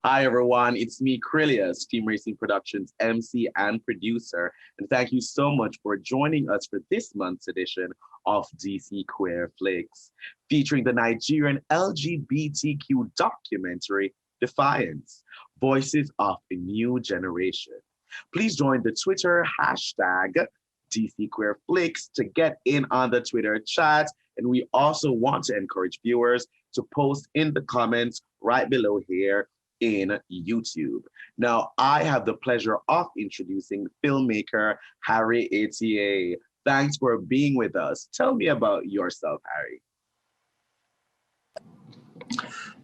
Hi, everyone. It's me, Krylios, Team Rayceen Productions, MC and producer. And thank you so much for joining us for this month's edition of DC Queer Flix, featuring the Nigerian LGBTQ documentary, Defiance, Voices of a New Generation. Please join the Twitter hashtag DC Queer Flix to get in on the Twitter chat. And we also want to encourage viewers to post in the comments right below here in YouTube. Now, I have the pleasure of introducing filmmaker Harry Itie. Thanks for being with us. Tell me about yourself, Harry.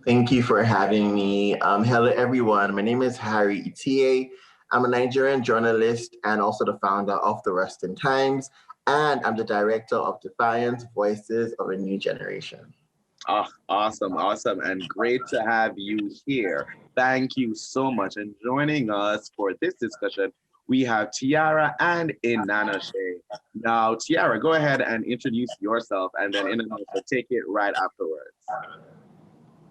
Thank you for having me. Hello, everyone. My name is Harry Itie. I'm a Nigerian journalist and also the founder of the Rustin Times, and I'm the director of Defiance, Voices of a New Generation. Oh, awesome, and great to have you here. Thank you so much. And joining us for this discussion, we have Tiara and Innanoshe. Now, Tiara, go ahead and introduce yourself, and then Innanoshe will take it right afterwards.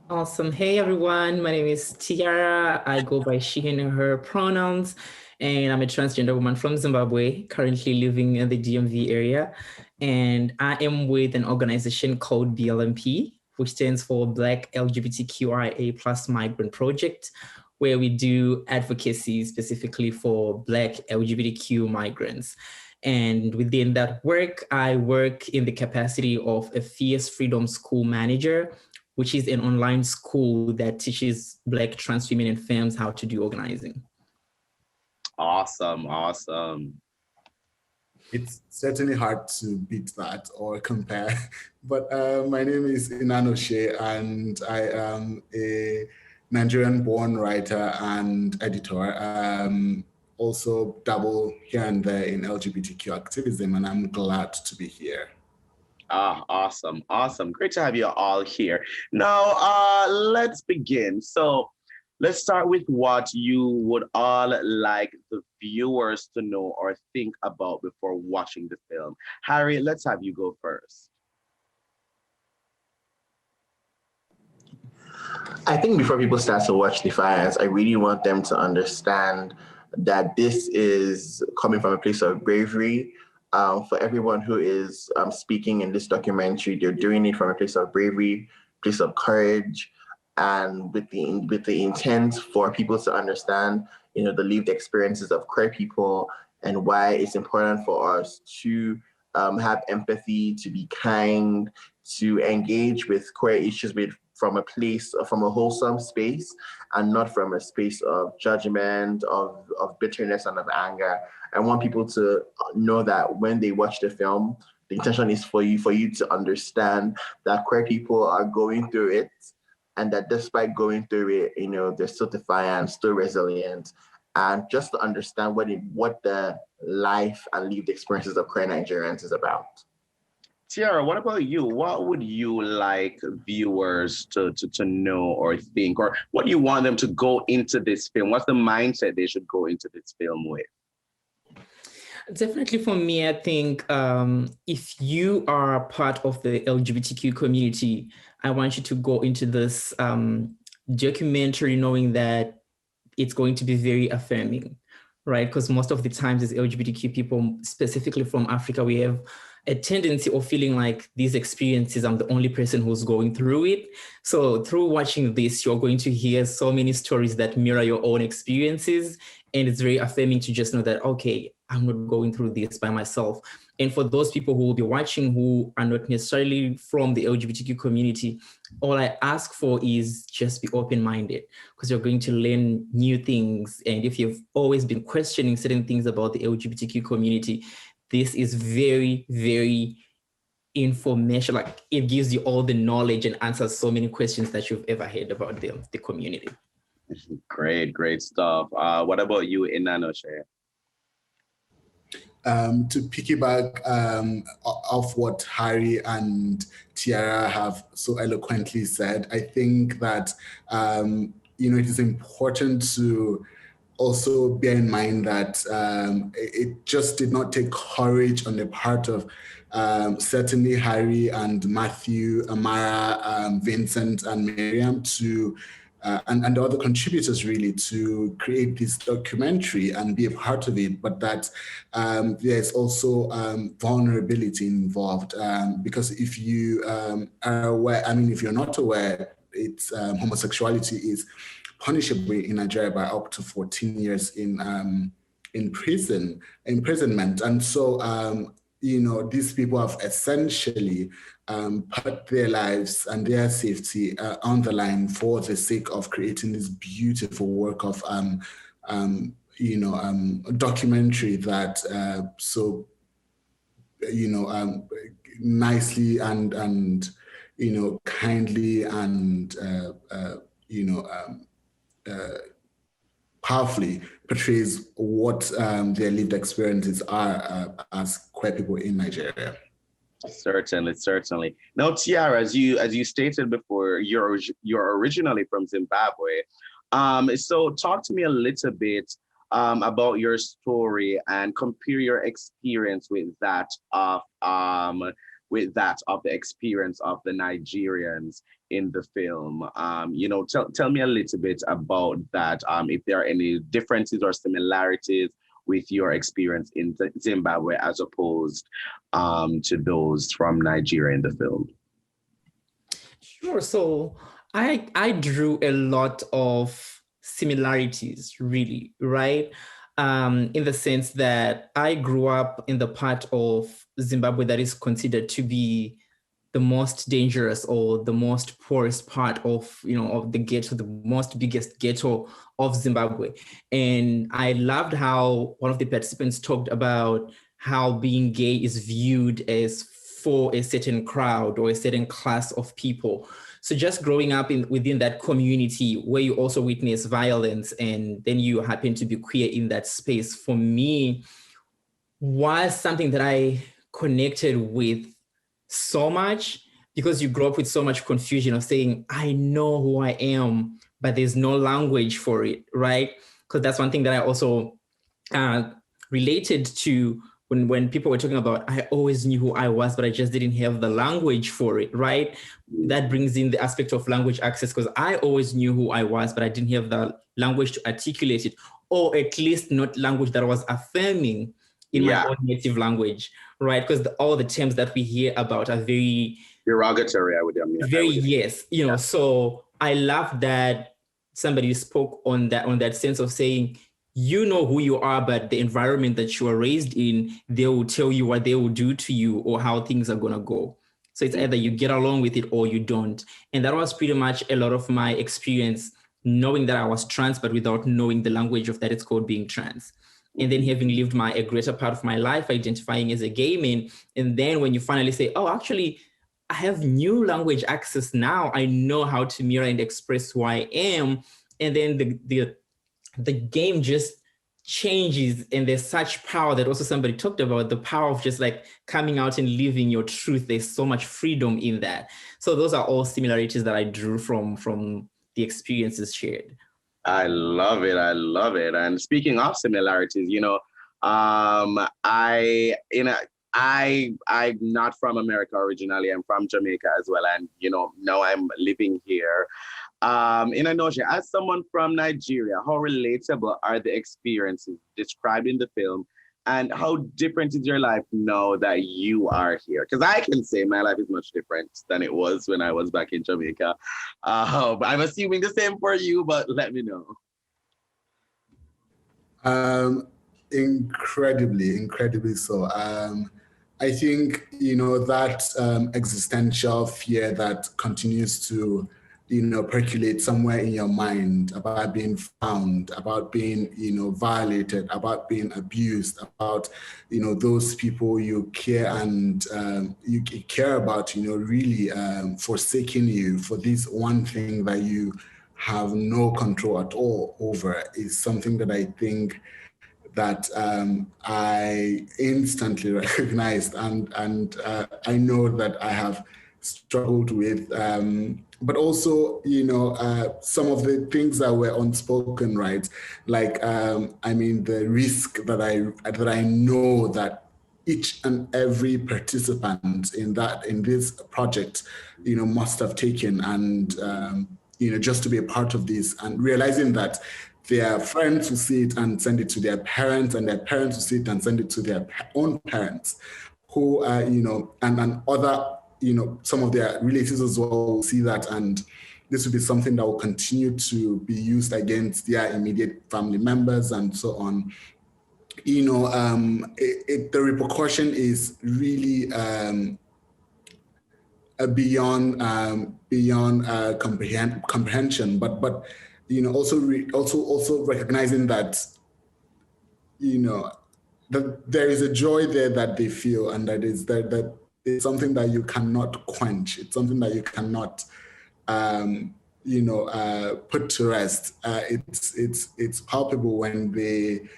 Awesome. Hey, everyone. My name is Tiara. I go by she, him, and her pronouns, and I'm a transgender woman from Zimbabwe, currently living in the DMV area. And I am with an organization called BLMP, which stands for Black LGBTQIA plus Migrant Project, where we do advocacy specifically for Black LGBTQ migrants. And within that work, I work in the capacity of a Fierce Freedom School manager, which is an online school that teaches Black trans women and femmes how to do organizing. Awesome. It's certainly hard to beat that or compare, but my name is Innanoshe, and I am a Nigerian-born writer and editor. Also dabble here and there in LGBTQ activism, and I'm glad to be here. Awesome. Great to have you all here. Now, let's begin. So let's start with what you would all like the viewers to know or think about before watching the film. Harry, let's have you go first. I think before people start to watch Defiance, I really want them to understand that this is coming from a place of bravery. For everyone who is speaking in this documentary, they're doing it from a place of bravery, place of courage, and with the intent for people to understand, the lived experiences of queer people and why it's important for us to have empathy, to be kind, to engage with queer issues from a wholesome space, and not from a space of judgment, of bitterness, and of anger. I want people to know that when they watch the film, the intention is for you to understand that queer people are going through it, and that despite going through it, they're still defiant, still resilient, and just to understand what the life and lived experiences of queer Nigerians is about. Tiara, what about you? What would you like viewers to know or think, or what do you want them to go into this film? What's the mindset they should go into this film with? Definitely for me, I think if you are part of the LGBTQ community, I want you to go into this documentary knowing that it's going to be very affirming, right? Because most of the times as LGBTQ people, specifically from Africa, we have a tendency of feeling like these experiences, I'm the only person who's going through it. So through watching this, you're going to hear so many stories that mirror your own experiences. And it's very affirming to just know that, okay, I'm not going through this by myself. And for those people who will be watching who are not necessarily from the LGBTQ community, all I ask for is just be open-minded, because you're going to learn new things. And if you've always been questioning certain things about the LGBTQ community, this is very, very information. Like, it gives you all the knowledge and answers so many questions that you've ever had about the community. Great stuff. What about you, Innanoshe? To piggyback off what Harry and Tiara have so eloquently said, I think that it is important to also bear in mind that it just did not take courage on the part of certainly Harry and Matthew, Amara, Vincent, and Miriam to and the other contributors really to create this documentary and be a part of it, but that there's also vulnerability involved, because if you are aware, I mean, if you're not aware, it's homosexuality is punishable in Nigeria by up to 14 years in imprisonment. And so, you know, these people have essentially put their lives and their safety on the line for the sake of creating this beautiful work of, you know, a documentary that so, you know, nicely and you know, kindly and you know, powerfully portrays what their lived experiences are as queer people in Nigeria. Certainly, certainly. Now, Tiara, as you stated before, you're originally from Zimbabwe. So talk to me a little bit about your story and compare your experience with that of the experience of the Nigerians in the film. You know, tell me a little bit about that. If there are any differences or similarities with your experience in Zimbabwe as opposed to those from Nigeria in the film. Sure. So I drew a lot of similarities, really, right? In the sense that I grew up in the part of Zimbabwe that is considered to be the most dangerous or the most poorest part of, you know, of the ghetto, the most biggest ghetto of Zimbabwe. And I loved how one of the participants talked about how being gay is viewed as for a certain crowd or a certain class of people. So just growing up within that community where you also witness violence and then you happen to be queer in that space, for me, was something that I connected with so much, because you grow up with so much confusion of saying, I know who I am, but there's no language for it, right? Because that's one thing that I also related to when people were talking about, I always knew who I was, but I just didn't have the language for it, right? That brings in the aspect of language access, because I always knew who I was, but I didn't have the language to articulate it, or at least not language that was affirming in my own native language, right? Because all the terms that we hear about are very derogatory, I would yes, you know. So I love that somebody spoke on that sense of saying, you know who you are, but the environment that you are raised in, they will tell you what they will do to you or how things are gonna go. So it's either you get along with it or you don't. And that was pretty much a lot of my experience, knowing that I was trans, but without knowing the language of that it's called being trans. And then having lived a greater part of my life identifying as a gay man. And then when you finally say, oh, actually, I have new language access now. I know how to mirror and express who I am. And then the game just changes, and there's such power that also somebody talked about, the power of just like coming out and living your truth. There's so much freedom in that. So those are all similarities that I drew from the experiences shared. I love it. I love it. And speaking of similarities, you know, I'm not from America originally. I'm from Jamaica as well. And, you know, now I'm living here. Innanoshe, as someone from Nigeria, how relatable are the experiences described in the film? And how different is your life now that you are here? Because I can say my life is much different than it was when I was back in Jamaica. But I'm assuming the same for you, but let me know. Incredibly so. I think, you know, that existential fear that continues to, you know, percolate somewhere in your mind about being found, about being, you know, violated, about being abused, about, you know, those people you care and you care about, you know, really forsaking you for this one thing that you have no control at all over, is something that I think that I instantly recognized and I know that I have struggled with. But also, you know, some of the things that were unspoken, right? Like, I mean, the risk that I know that each and every participant in this project, you know, must have taken, and just to be a part of this, and realizing that their friends will see it and send it to their parents, and their parents will see it and send it to their own parents, who and other, some of their relatives as well will see that, and this will be something that will continue to be used against their immediate family members and so on. The repercussion is really beyond comprehension, but also recognizing that that there is a joy there that they feel, and that it's something that you cannot quench. It's something that you cannot put to rest. It's palpable when they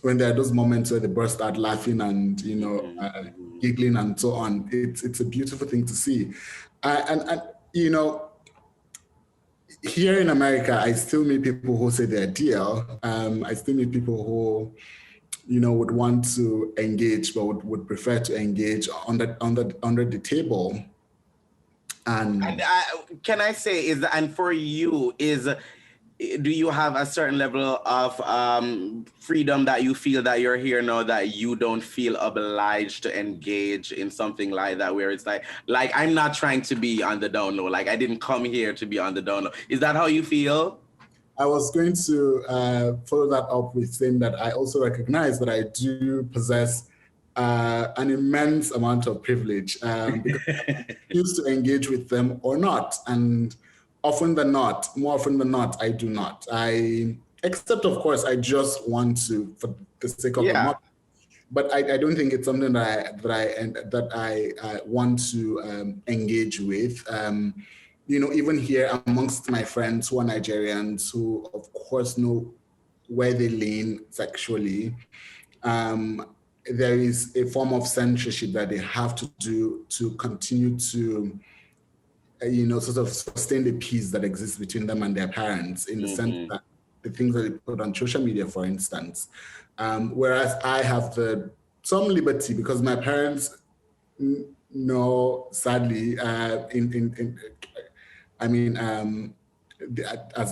when there are those moments where they burst out laughing and giggling and so on. It's a beautiful thing to see, and here in America, I still meet people who say they're DL. I still meet people who would want to engage, but would prefer to engage under the table. And can I say and for you do you have a certain level of freedom that you feel that you're here now, that you don't feel obliged to engage in something like that, where it's like I'm not trying to be on the down low, like I didn't come here to be on the down low? Is that how you feel? I was going to follow that up with saying that I also recognize that I do possess an immense amount of privilege because I choose to engage with them or not. And more often than not, I do not. Except of course, I just want to, for the sake of the moment. But I don't think it's something that I want to engage with. Even here amongst my friends who are Nigerians, who of course know where they lean sexually, there is a form of censorship that they have to do to continue to sort of sustain the peace that exists between them and their parents, in the sense that the things that they put on social media, for instance. Whereas I have some liberty because my parents know, sadly, as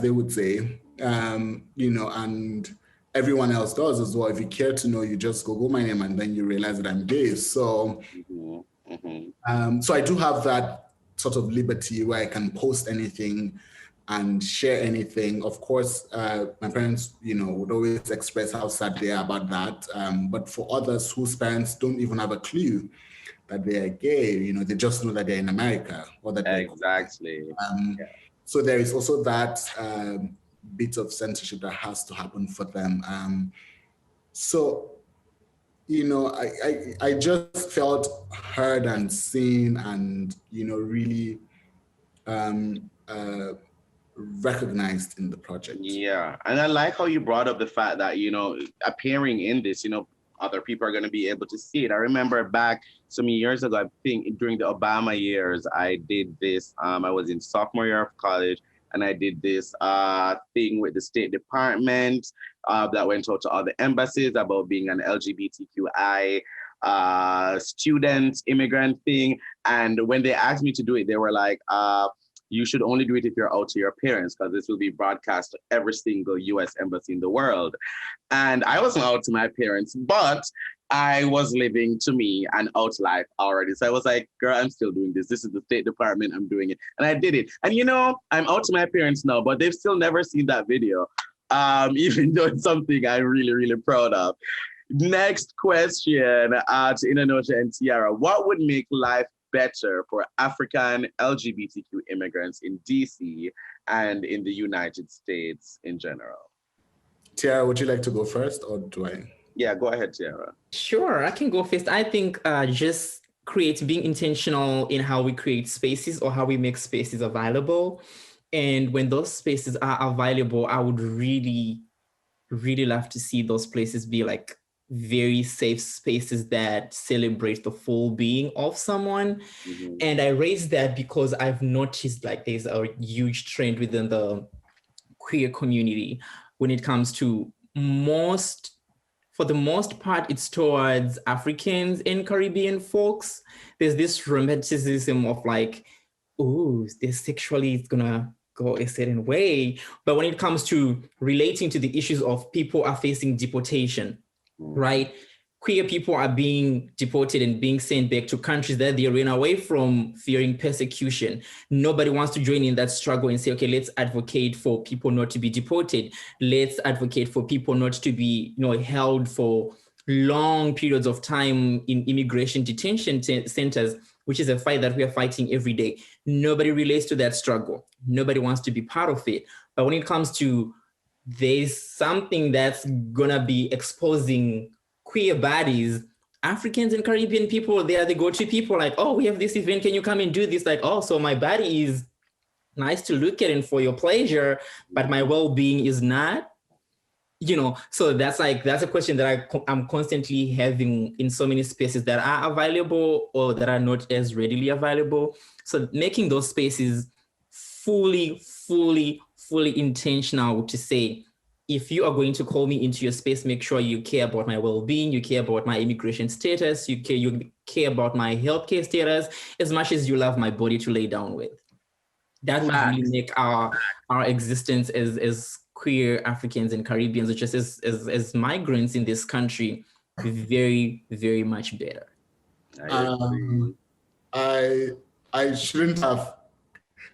they would say, and everyone else does as well. If you care to know, you just Google my name and then you realize that I'm gay. So, so I do have that sort of liberty where I can post anything and share anything. Of course, my parents, would always express how sad they are about that. But for others whose parents don't even have a clue that they are gay, they just know that they're in America or that exactly. So there is also that bit of censorship that has to happen for them. I just felt heard and seen and, really recognized in the project. Yeah, and I like how you brought up the fact that, appearing in this, other people are going to be able to see it. I remember back some years ago, I think during the Obama years, I did this. I was in sophomore year of college, and I did this thing with the State Department that went out to all the embassies about being an LGBTQI student, immigrant thing. And when they asked me to do it, they were like, you should only do it if you're out to your parents, because this will be broadcast to every single US embassy in the world. And I wasn't out to my parents, but I was living to me an out life already. So I was like, girl, I'm still doing this. This is the State Department, I'm doing it. And I did it. And I'm out to my parents now, but they've still never seen that video, even though it's something I'm really, really proud of. Next question to Innanoshe and Tiara. What would make life better for African LGBTQ immigrants in DC and in the United States in general? Tiara, would you like to go first, or do I? Yeah, go ahead, Tiara. Sure, I can go first. I think just being intentional in how we create spaces or how we make spaces available. And when those spaces are available, I would really, really love to see those places be like very safe spaces that celebrate the full being of someone. Mm-hmm. And I raise that because I've noticed like there's a huge trend within the queer community when it comes to for the most part, it's towards Africans and Caribbean folks. There's this romanticism of like oh, they're sexually it's gonna go a certain way. But when it comes to relating to the issues of people are facing deportation, right? Queer people are being deported and being sent back to countries that they ran away from fearing persecution. Nobody wants to join in that struggle and say, okay, let's advocate for people not to be deported. Let's advocate for people not to be, held for long periods of time in immigration detention centers, which is a fight that we are fighting every day. Nobody relates to that struggle. Nobody wants to be part of it. But when it comes to there's something that's gonna be exposing queer bodies, Africans and Caribbean people, they are the go-to people, like, oh, we have this event, can you come and do this? Like, oh, so my body is nice to look at and for your pleasure, but my well-being is not. So that's a question that I'm constantly having in so many spaces that are available or that are not as readily available. So making those spaces fully intentional to say, if you are going to call me into your space, make sure you care about my well-being, you care about my immigration status, you care about my healthcare status as much as you love my body to lay down with. That would really make our existence as queer Africans and Caribbeans, or just as migrants in this country, very, very much better. I shouldn't have.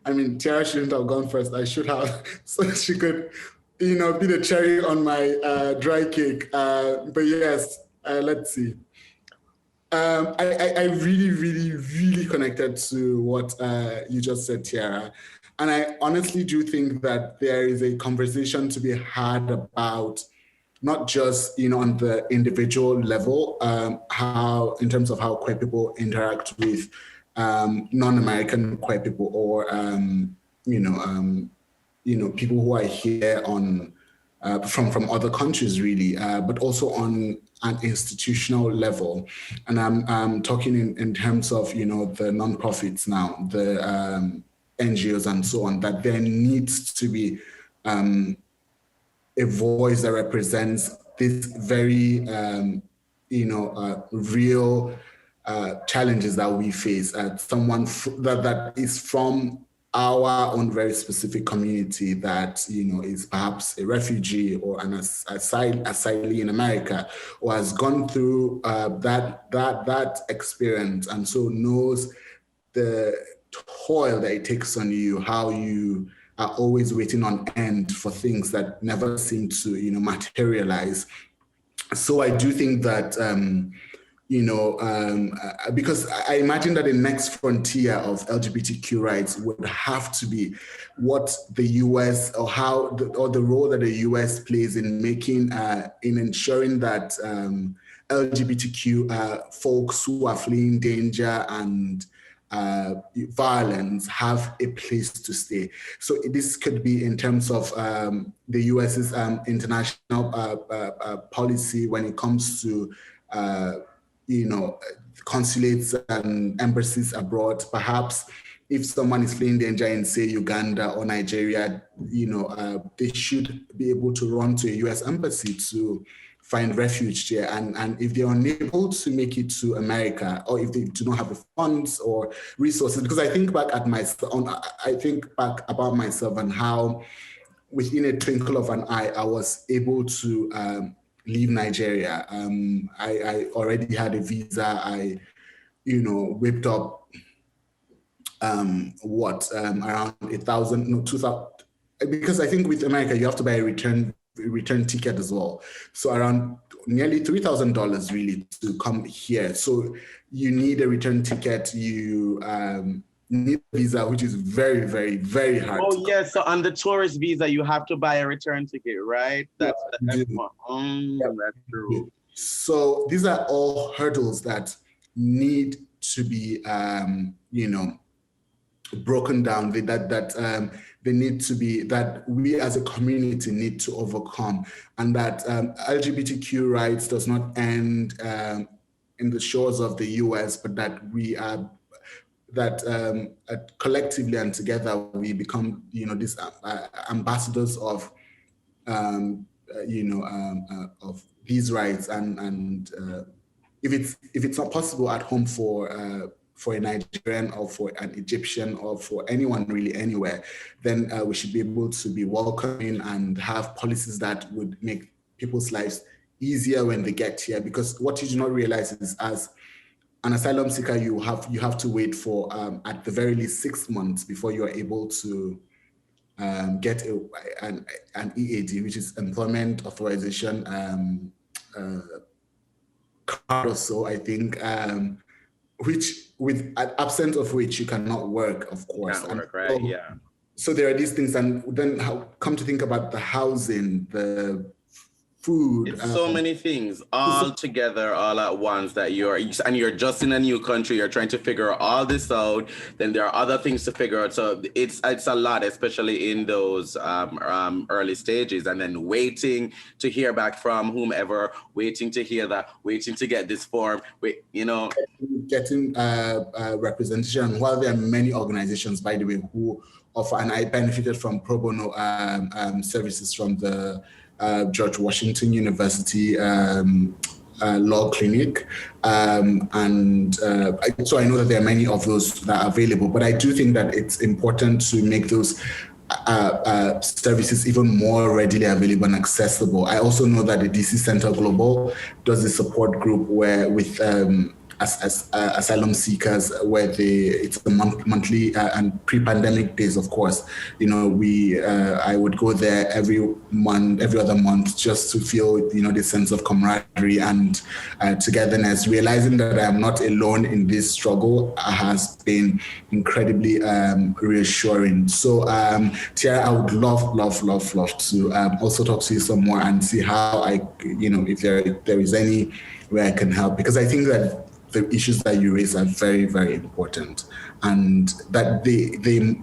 I mean, Tiara shouldn't have gone first. I should have, so she could, be the cherry on my dry cake. But yes, let's see. I really connected to what you just said, Tiara. And I honestly do think that there is a conversation to be had about not just, on the individual level, how, in terms of how queer people interact with non-American queer people, or, people who are here on from other countries, really, but also on an institutional level. And I'm talking in terms of, the nonprofits now, the NGOs and so on, that there needs to be a voice that represents this very, real challenges that we face. Someone that is from our own very specific community, that is perhaps a refugee or an asylee in America, or has gone through that experience, and so knows the toil that it takes on you, how you are always waiting on end for things that never seem to materialize. So I do think that because I imagine that the next frontier of LGBTQ rights would have to be what the US, or the role that the US plays in making, in ensuring that LGBTQ folks who are fleeing danger and violence have a place to stay. So this could be in terms of the US's international policy when it comes to consulates and embassies abroad. Perhaps if someone is fleeing danger in, say, Uganda or Nigeria, they should be able to run to a US embassy to find refuge there. And if they're unable to make it to America, or if they do not have the funds or resources, because I think back about myself and how within a twinkle of an eye, I was able to leave Nigeria. I already had a visa. I, whipped up around 2,000, because I think with America, you have to buy a return ticket as well. So around nearly $3,000 really to come here. So you need a return ticket. You need a visa, which is very, very, very hard. Oh yes, so on the tourist visa, you have to buy a return ticket, right? That's true. So these are all hurdles that need to be, broken down. They need to be, that we as a community need to overcome, and that LGBTQ rights does not end in the shores of the US, but that we are, that collectively and together we become, these ambassadors of, of these rights. And if it's not possible at home for for a Nigerian or for an Egyptian or for anyone really anywhere, then we should be able to be welcoming and have policies that would make people's lives easier when they get here. Because what you do not realize is, as an asylum seeker, you have to wait for at the very least 6 months before you are able to get an EAD, which is Employment Authorization card or so, I think, which with absence of which you cannot work, of course. Can't work, right? Yeah. So there are these things, and then come to think about the housing, the food. It's so many things all together, all at once, that you're just in a new country, you're trying to figure all this out. Then there are other things to figure out. So it's a lot, especially in those early stages, and then waiting to hear back from whomever, waiting to hear that, waiting to get this form, getting representation. While there are many organizations, by the way, who offer, and I benefited from pro bono services from the George Washington University Law Clinic. So I know that there are many of those that are available, but I do think that it's important to make those services even more readily available and accessible. I also know that the DC Center Global does a support group where with asylum seekers, where it's a monthly and pre-pandemic days, of course. I would go there every other month, just to feel the sense of camaraderie and togetherness. Realizing that I am not alone in this struggle has been incredibly reassuring. So Tiara, I would love to also talk to you some more and see how if there is any way I can help, because I think that the issues that you raise are very, very important, and that they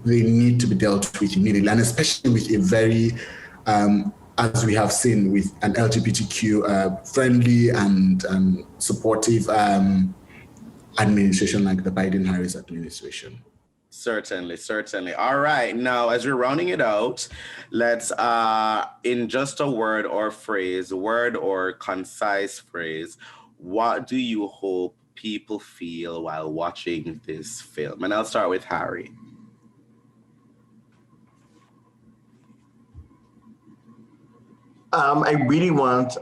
need to be dealt with immediately, and especially with a very, as we have seen, with an LGBTQ friendly and supportive administration like the Biden-Harris administration. Certainly. All right. Now, as we're rounding it out, let's, in just a word or concise phrase, what do you hope people feel while watching this film? And I'll start with Harry. I really want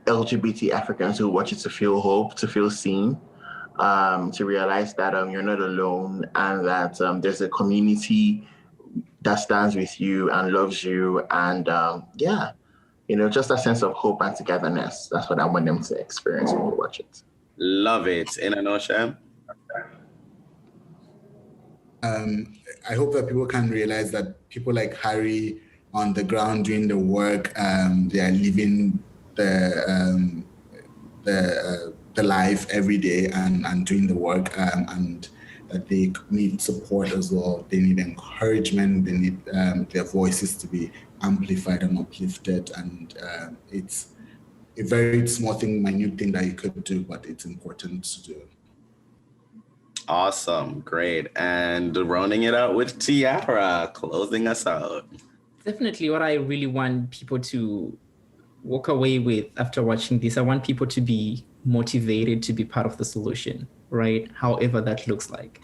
LGBT Africans who watch it to feel hope, to feel seen, to realize that you're not alone, and that there's a community that stands with you and loves you, and just a sense of hope and togetherness. That's what I want them to experience when they watch it. Love it. Innanoshe? I hope that people can realize that people like Harry on the ground doing the work, they are living the life every day and doing the work, and that they need support as well. They need encouragement. They need their voices to be amplified and uplifted. And it's a very small thing, minute thing that you could do, but it's important to do. Awesome. Great. And rounding it out with Tiara, closing us out. Definitely what I really want people to walk away with after watching this, I want people to be motivated to be part of the solution, right? However that looks like.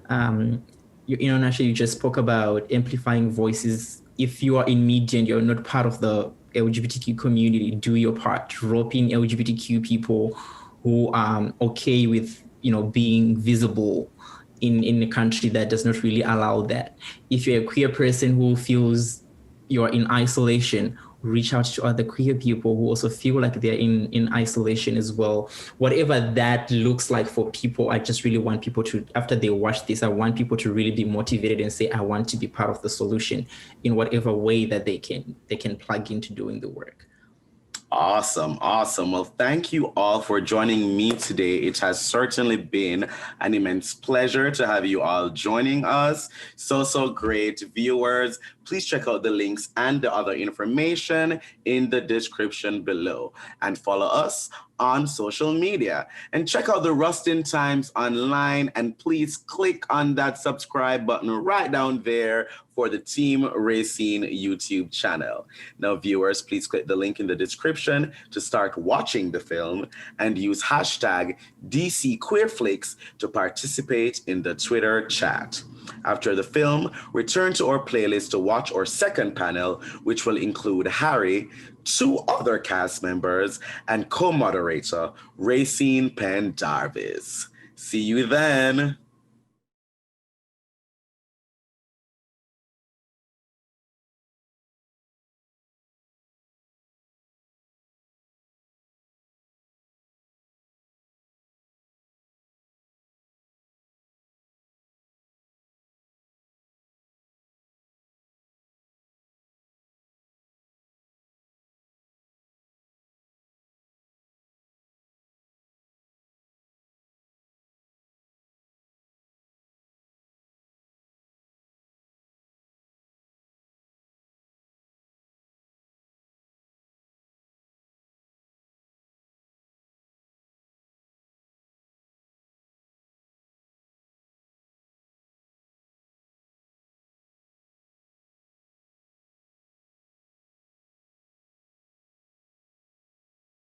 Innanoshe, you just spoke about amplifying voices. If you are in media and you're not part of the LGBTQ community, do your part. Rope in LGBTQ people who are okay with, being visible in a country that does not really allow that. If you're a queer person who feels you're in isolation, reach out to other queer people who also feel like they're in isolation as well. Whatever that looks like for people, I just really want people to, after they watch this, I want people to really be motivated and say, I want to be part of the solution in whatever way that they can plug into doing the work. Awesome. Well, thank you all for joining me today. It has certainly been an immense pleasure to have you all joining us. So great. Viewers, please check out the links and the other information in the description below. And follow us on social media. And check out the Rustin Times online, and please click on that subscribe button right down there for the Team Rayceen YouTube channel. Now, viewers, please click the link in the description to start watching the film and use hashtag DC Queer Flix to participate in the Twitter chat. After the film, return to our playlist to watch our second panel, which will include Harry, 2 other cast members, and co-moderator Rayceen Pendarvis. See you then.